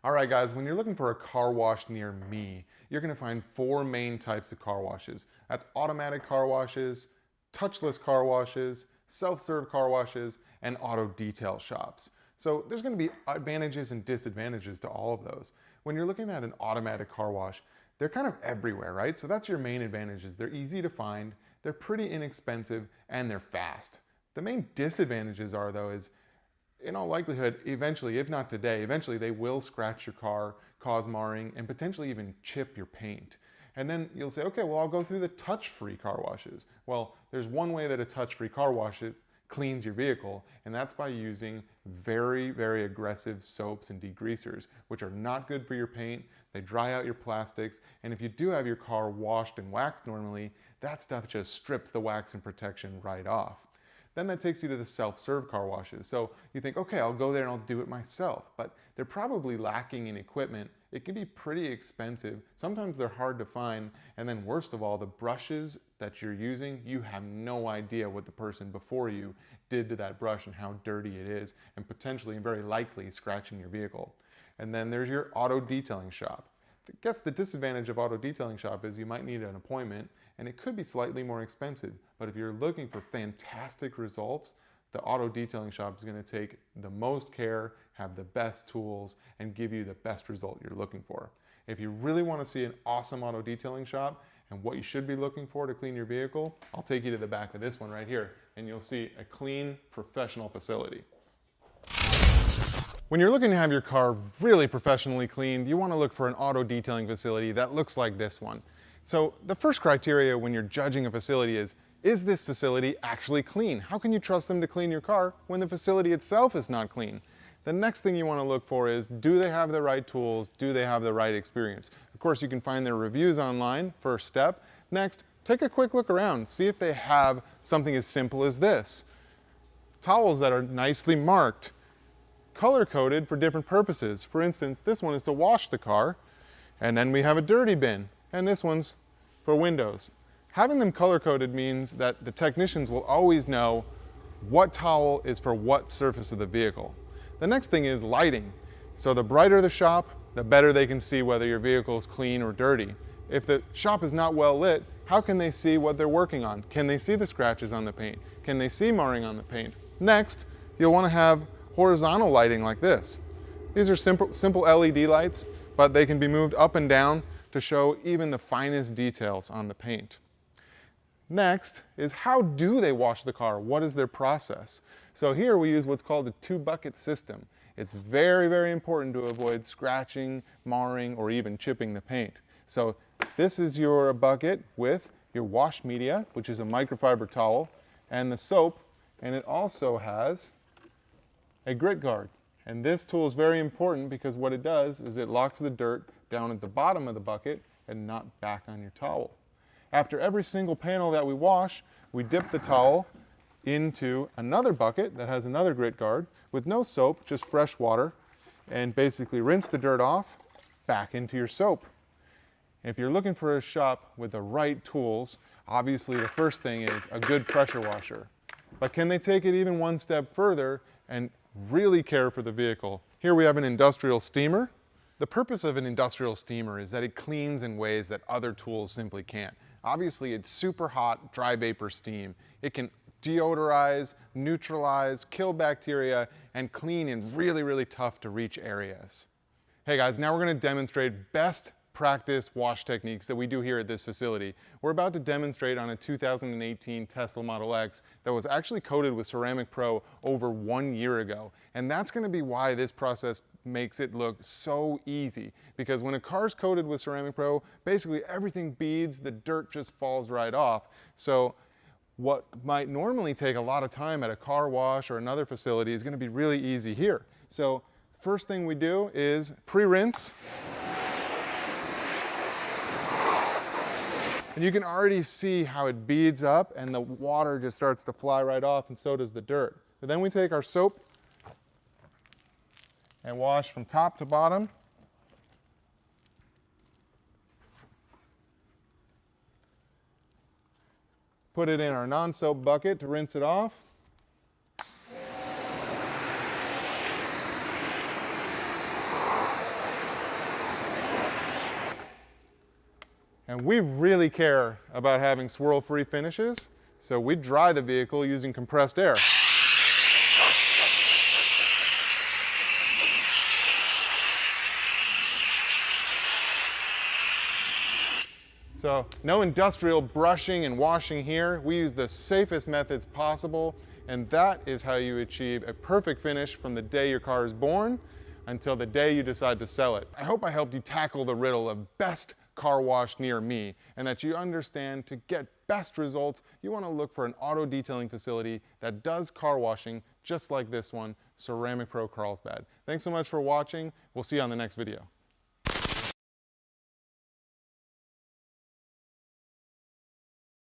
All right, guys, when you're looking for a car wash near me, you're going to find four main types of car washes. That's automatic car washes, touchless car washes, self-serve car washes, and auto detail shops. So there's going to be advantages and disadvantages to all of those. When you're looking at an automatic car wash, they're kind of everywhere, right? So that's your main advantages. They're easy to find, they're pretty inexpensive, and they're fast. The main disadvantages are, though, is in all likelihood, eventually, if not today, eventually they will scratch your car, cause marring, and potentially even chip your paint. And then you'll say, okay, well, I'll go through the touch-free car washes. Well, there's one way that a touch-free car wash cleans your vehicle, and that's by using very, very aggressive soaps and degreasers, which are not good for your paint. They dry out your plastics, and if you do have your car washed and waxed normally, that stuff just strips the wax and protection right off. Then that takes you to the self-serve car washes. So you think, okay, I'll go there and I'll do it myself, but they're probably lacking in equipment. It can be pretty expensive. Sometimes they're hard to find. And then worst of all, the brushes that you're using, you have no idea what the person before you did to that brush and how dirty it is, and potentially and very likely scratching your vehicle. And then there's your auto detailing shop. I guess the disadvantage of auto detailing shop is you might need an appointment and it could be slightly more expensive. But if you're looking for fantastic results, the auto detailing shop is going to take the most care, have the best tools, and give you the best result you're looking for. If you really want to see an awesome auto detailing shop and what you should be looking for to clean your vehicle, I'll take you to the back of this one right here and you'll see a clean, professional facility. When you're looking to have your car really professionally cleaned, you want to look for an auto detailing facility that looks like this one. So the first criteria when you're judging a facility is this facility actually clean? How can you trust them to clean your car when the facility itself is not clean? The next thing you want to look for is, do they have the right tools? Do they have the right experience? Of course, you can find their reviews online, first step. Next, take a quick look around. See if they have something as simple as this. Towels that are nicely marked, color-coded for different purposes. For instance, this one is to wash the car, and then we have a dirty bin, and this one's for windows. Having them color-coded means that the technicians will always know what towel is for what surface of the vehicle. The next thing is lighting. So the brighter the shop, the better they can see whether your vehicle is clean or dirty. If the shop is not well lit, how can they see what they're working on? Can they see the scratches on the paint? Can they see marring on the paint? Next, you'll want to have horizontal lighting like this. These are simple LED lights, but they can be moved up and down to show even the finest details on the paint. Next is, how do they wash the car? What is their process? So here we use what's called a two-bucket system. It's very, very important to avoid scratching, marring, or even chipping the paint. So this is your bucket with your wash media, which is a microfiber towel, and the soap, and it also has a grit guard. And this tool is very important because what it does is it locks the dirt down at the bottom of the bucket and not back on your towel. After every single panel that we wash, we dip the towel into another bucket that has another grit guard with no soap, just fresh water, and basically rinse the dirt off back into your soap. If you're looking for a shop with the right tools, obviously the first thing is a good pressure washer. But can they take it even one step further and really care for the vehicle? Here we have an industrial steamer. The purpose of an industrial steamer is that it cleans in ways that other tools simply can't. Obviously, it's super hot, dry vapor steam. It can deodorize, neutralize, kill bacteria, and clean in really, really tough to reach areas. Hey guys, now we're going to demonstrate best practice wash techniques that we do here at this facility. We're about to demonstrate on a 2018 Tesla Model X that was actually coated with CERAMICPRO over 1 year ago. And that's going to be why this process makes it look so easy. Because when a car's coated with CERAMICPRO, basically everything beads, the dirt just falls right off. So what might normally take a lot of time at a car wash or another facility is going to be really easy here. So first thing we do is pre-rinse. And you can already see how it beads up and the water just starts to fly right off, and so does the dirt. But then we take our soap and wash from top to bottom. Put it in our non-soap bucket to rinse it off. And we really care about having swirl-free finishes, so we dry the vehicle using compressed air. So no industrial brushing and washing here. We use the safest methods possible, and that is how you achieve a perfect finish from the day your car is born until the day you decide to sell it. I hope I helped you tackle the riddle of best car wash near me, and that you understand to get best results, you want to look for an auto detailing facility that does car washing just like this one, CeramicPRO Carlsbad. Thanks so much for watching. We'll see you on the next video.